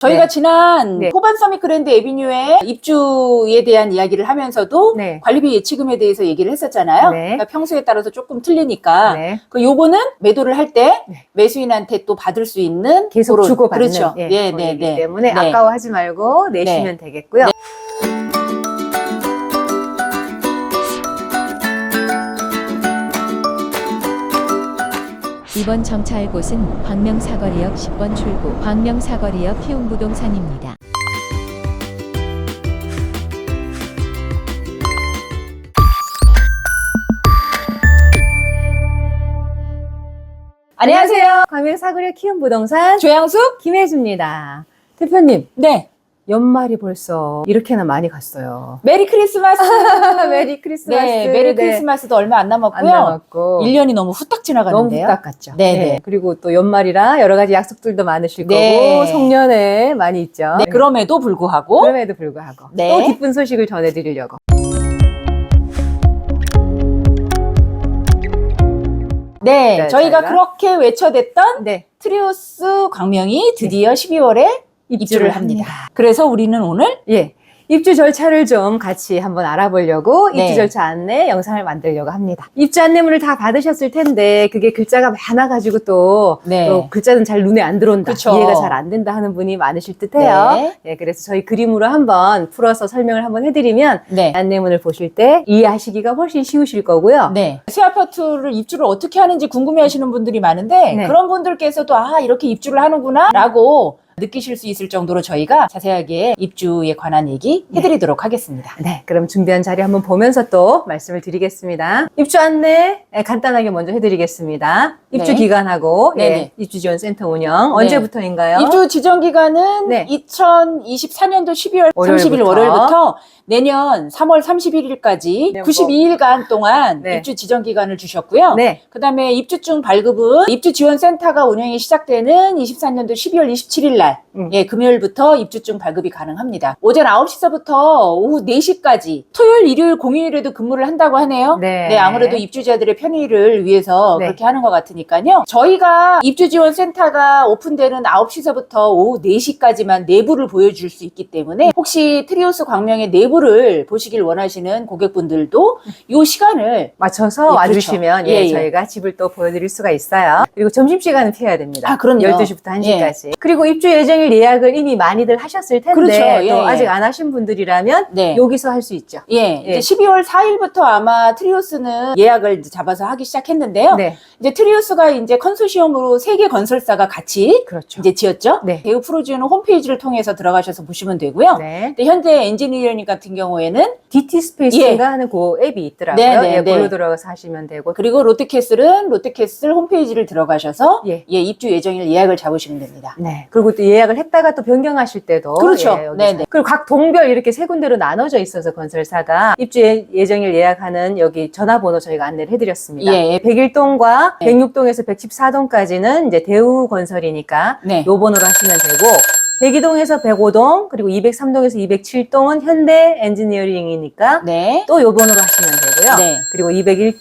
저희가 네. 지난 네. 포반 서밋 그랜드 에비뉴의 입주에 대한 이야기를 하면서도 네. 관리비 예치금에 대해서 얘기를 했었잖아요. 네. 그러니까 평소에 따라서 조금 틀리니까 네. 요거는 매도를 할 때 네. 매수인한테 또 받을 수 있는 계속 그런, 주고받는 그렇죠. 예, 돈이기 네. 때문에 네. 아까워하지 말고 내시면 되겠고요. 네. 이번 정차할 곳은 광명사거리역 10번 출구 광명사거리역 희웅부동산입니다. 안녕하세요. 광명사거리역 키움부동산 조양숙? 김혜주입니다. 대표님, 네. 연말이 벌써 이렇게나 많이 갔어요. 메리 크리스마스. 메리 크리스마스. 네, 메리 크리스마스도 얼마 안 안 남았고요. 남았고 1년이 너무 후딱 너무 지나가는데요. 후딱 갔죠. 네. 그리고 또 연말이라 여러 가지 약속들도 많으실 네. 거고 송년회 많이 있죠. 네, 그럼에도 불구하고 그럼에도 불구하고 네. 또 기쁜 소식을 전해드리려고. 네, 네, 저희가 저희가 그렇게 외쳐댔던 네. 트리오스 광명이 드디어 12월에 입주를 합니다. 그래서 우리는 오늘 예. 입주 절차를 좀 같이 한번 알아보려고 네. 입주 절차 안내 영상을 만들려고 합니다. 입주 안내문을 다 받으셨을 텐데 그게 글자가 많아가지고 또 글자는 잘 눈에 안 들어온다. 그쵸. 이해가 잘 안 된다 하는 분이 많으실 듯해요. 네. 네, 그래서 저희 그림으로 한번 풀어서 설명을 한번 해드리면 네. 안내문을 보실 때 이해하시기가 훨씬 쉬우실 거고요. 네. 새 아파트를 입주를 어떻게 하는지 궁금해 하시는 분들이 많은데 네. 그런 분들께서도 이렇게 입주를 하는구나 라고 느끼실 수 있을 정도로 저희가 자세하게 입주에 관한 얘기 해드리도록 하겠습니다. 네, 그럼 준비한 자리 한번 보면서 또 말씀을 드리겠습니다. 입주 안내 간단하게 먼저 해드리겠습니다. 입주 네. 기간하고 네네. 입주 지원 센터 운영 네. 언제부터인가요? 입주 지정 기간은 네. 2024년도 12월 30일 월요일부터. 월요일부터 내년 3월 31일까지 네, 92일간 동안 네. 입주 지정 기간을 주셨고요. 네. 그다음에 입주증 발급은 입주 지원 센터가 운영이 시작되는 24년도 12월 27일 날 예, 금요일부터 입주증 발급이 가능합니다. 오전 9시서부터 오후 4시까지 토요일, 일요일, 공휴일에도 근무를 한다고 하네요. 네. 아무래도 입주자들의 편의를 위해서 네. 그렇게 하는 것 같으니까요. 저희가 입주 지원 센터가 오픈되는 9시서부터 오후 4시까지만 내부를 보여줄 수 있기 때문에 혹시 트리오스 광명의 내부를 보시길 원하시는 고객분들도 이 시간을 맞춰서 예, 와주시면 그렇죠. 예, 예. 저희가 집을 또 보여드릴 수가 있어요. 그리고 점심시간은 피해야 됩니다. 그럼요. 12시부터 1시까지. 그리고 입주 예정일 예약을 이미 많이들 하셨을 텐데 그렇죠. 예, 또 예. 아직 안 하신 분들이라면 네. 여기서 할 수 있죠. 예, 예. 이제 12월 4일부터 아마 트리오스는 예약을 이제 잡아서 하기 시작했는데요. 네. 이제 트리오스가 이제 컨소시엄으로 3개 건설사가 같이 그렇죠. 이제 지었죠. 네. 대우 프로지오는 홈페이지를 통해서 들어가셔서 보시면 되고요. 네. 근데 현재 엔지니어링 같은 경우에는 DT 스페이스인가 하는 그 앱이 있더라고요. 네, 네, 예, 네. 그걸로 들어가서 하시면 되고. 그리고 롯데캐슬은 롯데캐슬 홈페이지를 들어가셔서 예. 입주 예정일 예약을 잡으시면 됩니다. 네. 그리고 또 예약을 했다가 또 변경하실 때도. 그렇죠. 여기서. 네네. 그리고 각 동별 이렇게 세 군데로 나눠져 있어서 건설사가 입주 예정일 예약하는 여기 전화번호 저희가 안내를 해드렸습니다. 예. 101동과 네. 106동에서 114동까지는 이제 대우 건설이니까 네. 요 번호로 하시면 되고 102동에서 105동 그리고 203동에서 207동은 현대 엔지니어링이니까 네. 또 요 번호로 하시면 되고요. 네. 그리고 201동,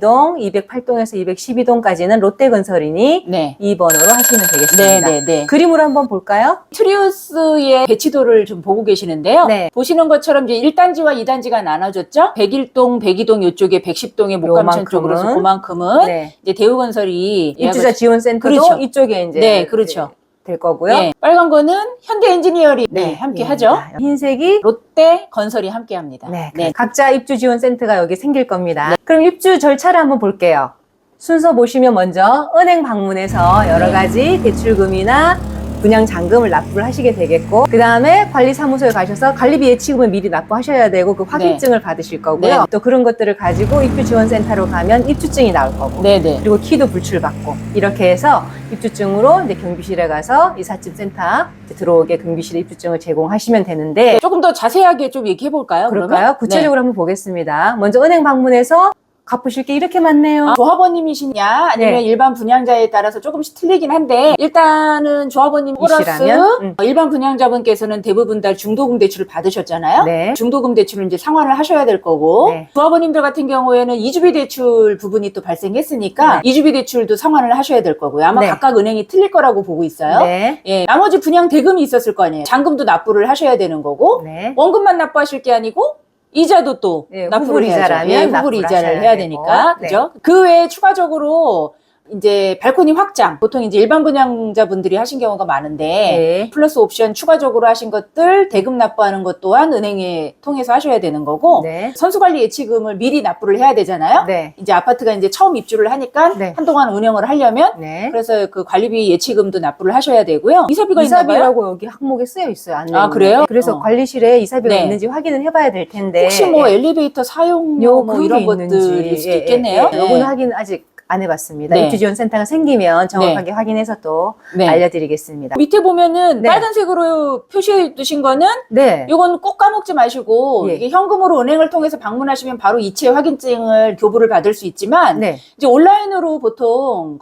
202동, 208동에서 212동까지는 롯데건설이니 네. 이 번호로 하시면 되겠습니다. 네. 그림으로 한번 볼까요? 트리오스의 배치도를 좀 보고 계시는데요. 네. 보시는 것처럼 이제 1단지와 2단지가 나눠졌죠. 101동, 102동 이쪽에 110동의 목감천 요만큼은. 쪽으로서 그만큼은 네. 이제 대우건설이 입주자 지원센터도 그렇죠. 이쪽에 이제 네, 그렇죠. 될 거고요. 예, 빨간 거는 현대 엔지니어링 함께 예, 하죠. 흰색이 롯데 건설이 함께 합니다. 네, 각자 입주 지원 센터가 여기 생길 겁니다. 그럼 입주 절차를 한번 볼게요. 순서 보시면 먼저 은행 방문해서 여러 가지 대출금이나 분양 잔금을 납부를 하시게 되겠고 그 다음에 관리사무소에 가셔서 관리비 예치금을 미리 납부하셔야 되고 그 확인증을 받으실 거고요. 네. 또 그런 것들을 가지고 입주지원센터로 가면 입주증이 나올 거고 네네. 그리고 키도 불출받고 이렇게 해서 입주증으로 이제 경비실에 가서 이삿짐 센터 들어오게 경비실에 입주증을 제공하시면 되는데 조금 더 자세하게 좀 얘기해 볼까요? 그럴까요? 구체적으로 한번 보겠습니다. 먼저 은행 방문해서 갚으실 게 이렇게 많네요. 조합원님이시냐 아니면 네. 일반 분양자에 따라서 조금씩 틀리긴 한데 일단은 조합원님 플러스 이시라면? 일반 분양자분께서는 대부분 다 중도금 대출을 받으셨잖아요. 네. 중도금 대출을 이제 상환을 하셔야 될 거고 네. 조합원님들 같은 경우에는 이주비 대출 부분이 또 발생했으니까 네. 이주비 대출도 상환을 하셔야 될 거고요. 아마 네. 각각 은행이 틀릴 거라고 보고 있어요. 네. 예, 나머지 분양 대금이 있었을 거 아니에요. 잔금도 납부를 하셔야 되는 거고 네. 원금만 납부하실 게 아니고 이자도 또 예, 납부를 해야죠. 후불이자라면 예, 후불 납부를 이자를 하셔야 해야 되고. 되니까 네. 그죠? 그 외에 추가적으로 이제 발코니 확장 보통 이제 일반 분양자분들이 하신 경우가 많은데 네. 플러스 옵션 추가적으로 하신 것들 대금 납부하는 것 또한 은행에 통해서 하셔야 되는 거고 네. 선수관리 예치금을 미리 납부를 해야 되잖아요. 네. 이제 아파트가 이제 처음 입주를 하니까 네. 한동안 운영을 하려면 네. 그래서 그 관리비 예치금도 납부를 하셔야 되고요. 이사비가 있나 봐요? 이사비라고 여기 항목에 쓰여 있어요. 안내문에. 아, 그래요? 그래서 어. 관리실에 이사비가 네. 있는지 확인을 해봐야 될 텐데. 혹시 뭐 엘리베이터 사용료 뭐 그런 이런 게 것들일 수도 예, 있겠네요. 예, 예. 요거는 확인 아직 안 해봤습니다. 네. 입주지원센터가 생기면 정확하게 확인해서 또 네. 알려드리겠습니다. 밑에 보면은 네. 빨간색으로 표시해 두신 거는 네. 이건 꼭 까먹지 마시고 예. 이게 현금으로 은행을 통해서 방문하시면 바로 이체 확인증을 교부를 받을 수 있지만 네. 이제 온라인으로 보통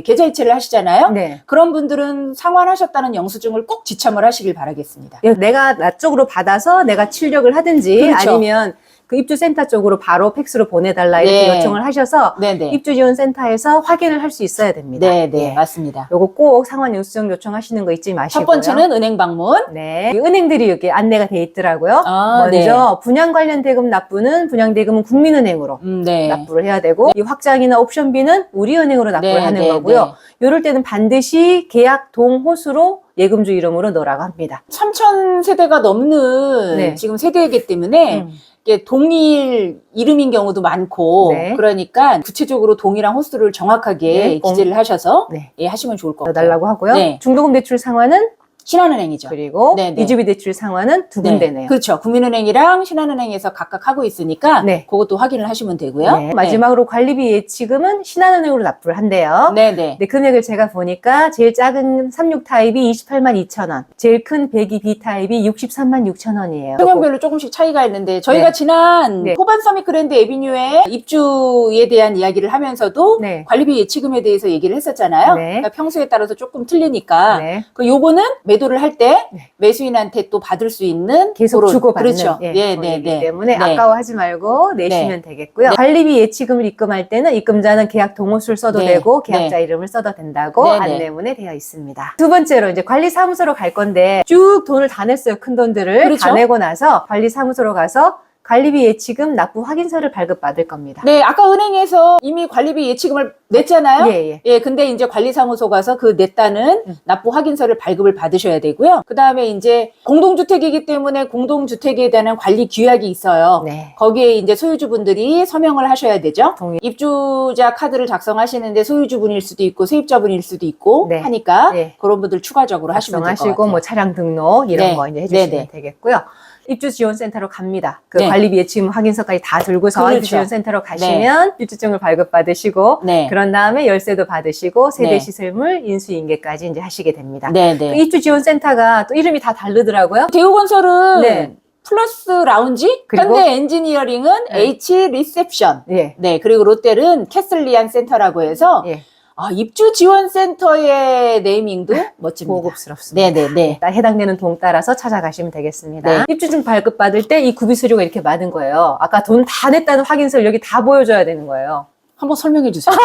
계좌 이체를 하시잖아요. 네. 그런 분들은 상환하셨다는 영수증을 꼭 지참을 하시길 바라겠습니다. 내가 나 쪽으로 받아서 내가 출력을 하든지 그렇죠. 아니면 그 입주센터 쪽으로 바로 팩스로 보내달라 이렇게 네. 요청을 하셔서 네네. 입주지원센터에서 확인을 할 수 있어야 됩니다. 네네 예. 맞습니다. 요거 꼭 상환 영수증 요청하시는 거 잊지 마시고요. 첫 번째는 은행 방문. 네. 이 은행들이 여기 안내가 돼 있더라고요. 아, 먼저 분양 관련 대금 납부는 분양대금은 국민은행으로 네. 납부를 해야 되고 이 확장이나 옵션비는 우리은행으로 납부를 네, 하는 네, 거고요. 이럴 때는 반드시 계약 동호수로 예금주 이름으로 넣으라고 합니다. 3,000세대가 넘는 네. 지금 세대이기 때문에 이게 동일 이름인 경우도 많고 네. 그러니까 구체적으로 동일한 호수를 정확하게 네, 기재를 하셔서 네. 예, 하시면 좋을 것 같아요. 넣어달라고 하고요. 네. 중도금 대출 상환은 신한은행이죠. 그리고 네, 네. 이주비 대출 상환은 두 네. 군데네요. 그렇죠. 국민은행이랑 신한은행에서 각각 하고 있으니까 네. 그것도 확인을 하시면 되고요. 네. 마지막으로 관리비 예치금은 신한은행으로 납부를 한대요. 네, 네. 네, 금액을 제가 보니까 제일 작은 36 타입이 28만 2천 원, 제일 큰 102 B 타입이 63만 6천 원이에요. 평형별로 조금씩 차이가 있는데 저희가 네. 지난 네. 포반 서밋 그랜드 에비뉴의 입주에 대한 이야기를 하면서도 네. 관리비 예치금에 대해서 얘기를 했었잖아요. 네. 그러니까 평소에 따라서 조금 틀리니까 네. 그 요거는 매도를 할 때 네. 매수인한테 또 받을 수 있는 계속 그런, 주고받는 그렇죠. 예, 돈이기 때문에 네. 아까워하지 말고 내시면 되겠고요. 네. 관리비 예치금을 입금할 때는 입금자는 계약 동호수를 써도 네. 되고 계약자 이름을 써도 된다고 네, 네. 안내문에 되어 있습니다. 두 번째로 이제 관리사무소로 갈 건데 쭉 돈을 다 냈어요. 큰 돈들을 그렇죠. 다 내고 나서 관리사무소로 가서 관리비 예치금 납부 확인서를 발급받을 겁니다. 네, 아까 은행에서 이미 관리비 예치금을 냈잖아요. 예, 예. 예, 근데 이제 관리사무소 가서 그 냈다는 납부 확인서를 발급을 받으셔야 되고요. 그 다음에 이제 공동주택이기 때문에 공동주택에 대한 관리 규약이 있어요. 네. 거기에 이제 소유주분들이 서명을 하셔야 되죠. 동의. 입주자 카드를 작성하시는데 소유주분일 수도 있고 세입자분일 수도 있고 네. 하니까 네. 그런 분들 추가적으로 하시면 될 것 작성하시고 같아요. 뭐 차량 등록 이런 네. 거 이제 해주시면 네, 네. 되겠고요. 입주지원센터로 갑니다. 그 네. 관리비 예치금 확인서까지 다 들고서 그렇죠. 입주지원센터로 가시면 입주증을 발급받으시고 네. 그런 다음에 열쇠도 받으시고 세대 네. 시설물 인수인계까지 이제 하시게 됩니다. 네, 그 네. 입주지원센터가 또 이름이 다 다르더라고요. 대우건설은 네. 플러스 라운지, 그리고- 현대 엔지니어링은 네. H 리셉션, 예. 네, 그리고 롯데는 캐슬리안 센터라고 해서 예. 입주 지원 센터의 네이밍도 멋집니다. 고급스럽습니다. 네, 네, 네. 해당되는 동 따라서 찾아가시면 되겠습니다. 네. 입주증 발급받을 때 이 구비 수료가 이렇게 많은 거예요. 아까 돈 다 냈다는 확인서를 여기 다 보여줘야 되는 거예요. 한번 설명해 주세요.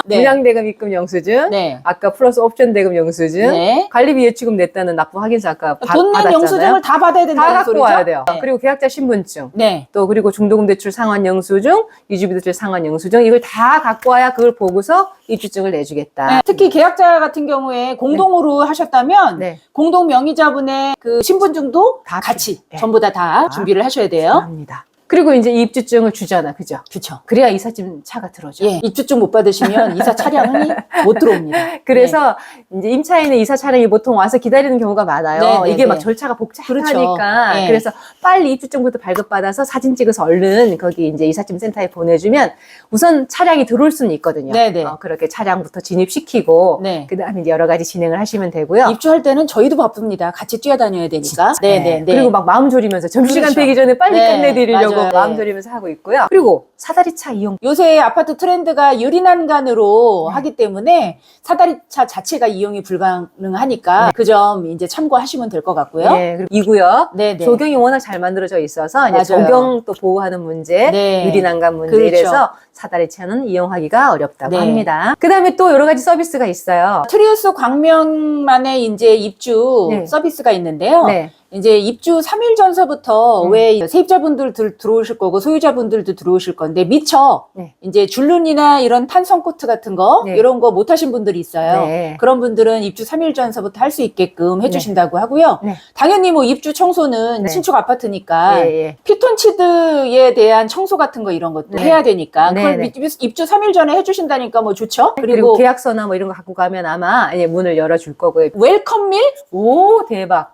네. 분양대금 입금 영수증, 네. 아까 플러스 옵션 대금 영수증, 네. 관리비 예치금 냈다는 납부 확인서 아까 돈 낸 받았잖아요. 영수증을 다 받아야 다 된다는 갖고 소리죠? 와야 돼요. 네. 그리고 계약자 신분증, 네. 또 그리고 중도금 대출 상환 영수증, 이주비 대출 상환 영수증 이걸 다 갖고 와야 그걸 보고서 입주증을 내주겠다. 네. 특히 계약자 같은 경우에 공동으로 하셨다면 네. 공동 명의자분의 그 신분증도 다 같이 네. 전부 다 준비를 하셔야 돼요. 합니다. 그리고 이제 입주증을 주잖아, 그죠? 그렇죠. 그래야 이삿짐 차가 들어오죠. 예, 입주증 못 받으시면 이사 차량이 못 들어옵니다. 그래서 이제 임차인의 이사 차량이 보통 와서 기다리는 경우가 많아요. 네, 네, 이게 막 네. 절차가 복잡하니까. 그렇죠. 네. 그래서 빨리 입주증부터 발급받아서 사진 찍어서 얼른 거기 이제 이삿짐 센터에 보내주면 우선 차량이 들어올 수는 있거든요. 네, 네. 그렇게 차량부터 진입시키고 네. 그다음에 이제 여러 가지 진행을 하시면 되고요. 입주할 때는 저희도 바쁩니다. 같이 뛰어다녀야 되니까. 네, 네, 네. 그리고 막 마음 졸이면서 점심시간 그렇죠. 되기 전에 빨리 네, 끝내드리려고 맞아요. 마음 네. 졸이면서 하고 있고요. 그리고 사다리차 이용. 요새 아파트 트렌드가 유리난간으로 하기 때문에 사다리차 자체가 이용이 불가능하니까 그 점 이제 참고하시면 될 것 같고요. 네, 그리고 이 구역 네네. 조경이 워낙 잘 만들어져 있어서 이제 맞아요. 조경 또 보호하는 문제, 네. 유리난간 문제 그렇죠. 이래서 사다리차는 이용하기가 어렵다고 네. 합니다. 그다음에 또 여러 가지 서비스가 있어요. 트리우스 광명만의 이제 입주 네. 서비스가 있는데요. 네. 이제 입주 3일 전서부터 왜 세입자분들 들어오실 거고 소유자분들도 들어오실 건데 미처 네. 이제 줄눈이나 이런 탄성 코트 같은 거 네. 이런 거 못 하신 분들이 있어요. 네. 그런 분들은 입주 3일 전서부터 할 수 있게끔 해주신다고 하고요. 네. 당연히 뭐 입주 청소는 네. 신축 아파트니까 예, 예. 피톤치드에 대한 청소 같은 거 이런 것도 네. 해야 되니까 네, 그걸 네. 입주 3일 전에 해주신다니까 뭐 좋죠. 그리고 계약서나 뭐 이런 거 갖고 가면 아마 이제 문을 열어줄 거고요. 웰컴 밀? 오, 대박.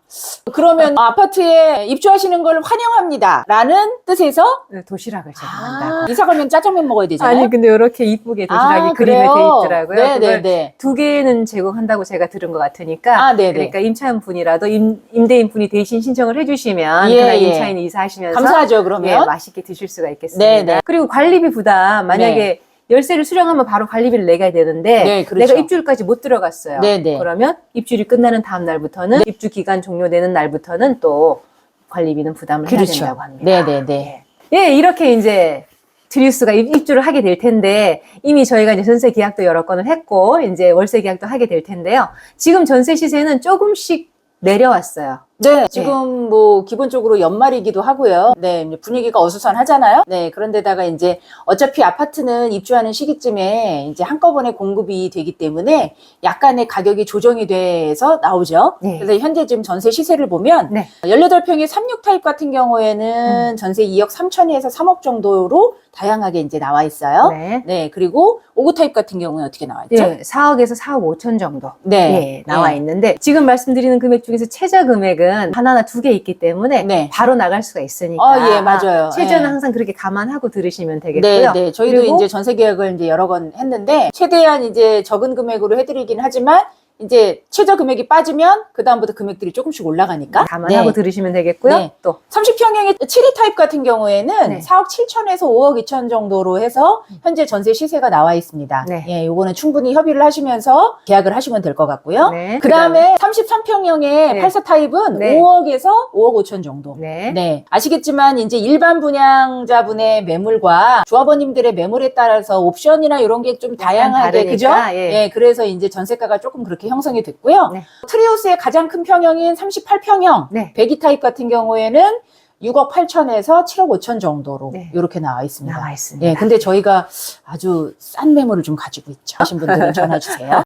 그러면 아파트에 입주하시는 걸 환영합니다. 라는 뜻에서 도시락을 제공한다고. 이사 가면 짜장면 먹어야 되잖아요. 아니, 근데 이렇게 이쁘게 도시락이 그림에 그래요? 돼 있더라고요. 그걸 네네네. 2개는 제공한다고 제가 들은 것 같으니까. 아, 네네. 그러니까 임차인 분이라도 임대인 분이 대신 신청을 해주시면 예, 그날 예. 임차인이 이사하시면서 감사하죠, 그러면. 예, 맛있게 드실 수가 있겠습니다. 네네. 그리고 관리비 부담 만약에 네. 열쇠를 수령하면 바로 관리비를 내야 되는데 네, 그렇죠. 내가 입주일까지 못 들어갔어요. 네네. 그러면 입주일이 끝나는 다음 날부터는 입주 기간 종료되는 날부터는 또 관리비는 부담을 해야 그렇죠. 된다고 합니다. 네네네. 예, 이렇게 이제 트리우스가 입주를 하게 될 텐데 이미 저희가 이제 전세 계약도 여러 건을 했고 이제 월세 계약도 하게 될 텐데요. 지금 전세 시세는 조금씩 내려왔어요. 네, 지금 뭐 기본적으로 연말이기도 하고요. 네, 이제 분위기가 어수선하잖아요. 네, 그런데다가 이제 어차피 아파트는 입주하는 시기쯤에 이제 한꺼번에 공급이 되기 때문에 약간의 가격이 조정이 돼서 나오죠. 네. 그래서 현재 지금 전세 시세를 보면 네. 18평의 36 타입 같은 경우에는 전세 2억 3천에서 3억 정도로 다양하게 이제 나와 있어요. 네. 네, 그리고 5구 타입 같은 경우는 어떻게 나와 있죠? 예, 4억에서 4억 5천 정도 네. 예, 나와 네. 있는데 지금 말씀드리는 금액 중에서 최저 금액은 하나나 두 개 있기 때문에 네. 바로 나갈 수가 있으니까 예, 맞아요. 최저는 예. 항상 그렇게 감안하고 들으시면 되겠고요. 네, 네. 저희도 그리고 이제 전세 계약을 이제 여러 건 했는데 최대한 이제 적은 금액으로 해드리긴 하지만 이제 최저 금액이 빠지면 그 다음부터 금액들이 조금씩 올라가니까 감안하고 네. 들으시면 되겠고요. 네. 또 30평형의 7위 타입 같은 경우에는 네. 4억 7천에서 5억 2천 정도로 해서 현재 전세 시세가 나와 있습니다. 네. 예, 요거는 충분히 협의를 하시면서 계약을 하시면 될 것 같고요. 네. 그 다음에 33평형의 네. 84 타입은 네. 5억에서 5억 5천 정도. 네. 네. 아시겠지만 이제 일반 분양자분의 매물과 조합원님들의 매물에 따라서 옵션이나 이런 게 좀 다양하게 그죠? 다르니까, 예. 예, 그래서 이제 전세가가 조금 그렇게 형성이 됐고요. 네. 트리우스의 가장 큰 평형인 38평형 네. 배기 타입 같은 경우에는 6억 8천에서 7억 5천 정도로 네. 이렇게 나와 있습니다. 나와 있습니다. 예, 근데 저희가 아주 싼 매물을 좀 가지고 있죠. 하신 분들은 전화 주세요.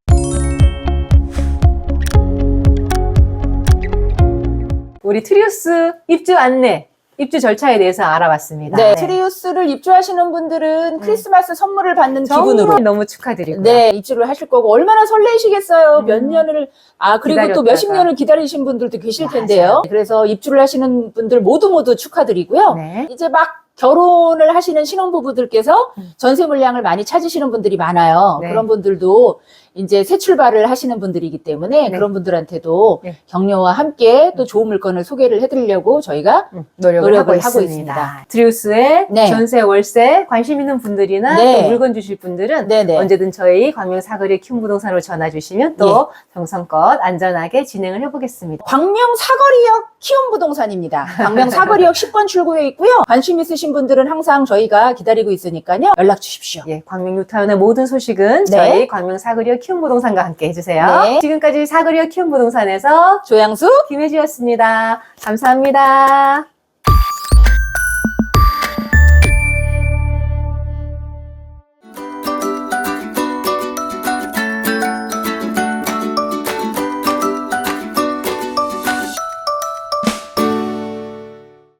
우리 트리우스 입주 안내, 입주 절차에 대해서 알아봤습니다. 네, 트리우스를 입주하시는 분들은 크리스마스 선물을 받는 정말 기분으로 너무 축하드리고요. 네, 입주를 하실 거고 얼마나 설레시겠어요. 몇 년을 그리고 또 기다렸다가. 몇십 년을 기다리신 분들도 계실 맞아요. 텐데요. 그래서 입주를 하시는 분들 모두 축하드리고요. 네. 이제 막 결혼을 하시는 신혼부부들께서 전세 물량을 많이 찾으시는 분들이 많아요. 네. 그런 분들도 이제 새 출발을 하시는 분들이기 때문에 네. 그런 분들한테도 네. 격려와 함께 또 좋은 물건을 소개를 해드리려고 저희가 노력을 하고 하고 있습니다. 트리우스의 네. 전세, 월세 관심 있는 분들이나 네. 또 물건 주실 분들은 네네. 언제든 저희 광명 사거리 키움부동산으로 전화 주시면 또 정성껏 안전하게 진행을 해보겠습니다. 광명 사거리역 키움부동산입니다. 광명 사거리역 10번 출구에 있고요. 관심 있으신 분들은 항상 저희가 기다리고 있으니까요. 연락 주십시오. 예, 광명 뉴타운의 모든 소식은 네. 저희 광명 사거리역 키움부동산과 함께 해주세요. 네. 지금까지 사거리역 키움부동산에서 조양수 김혜지였습니다. 감사합니다.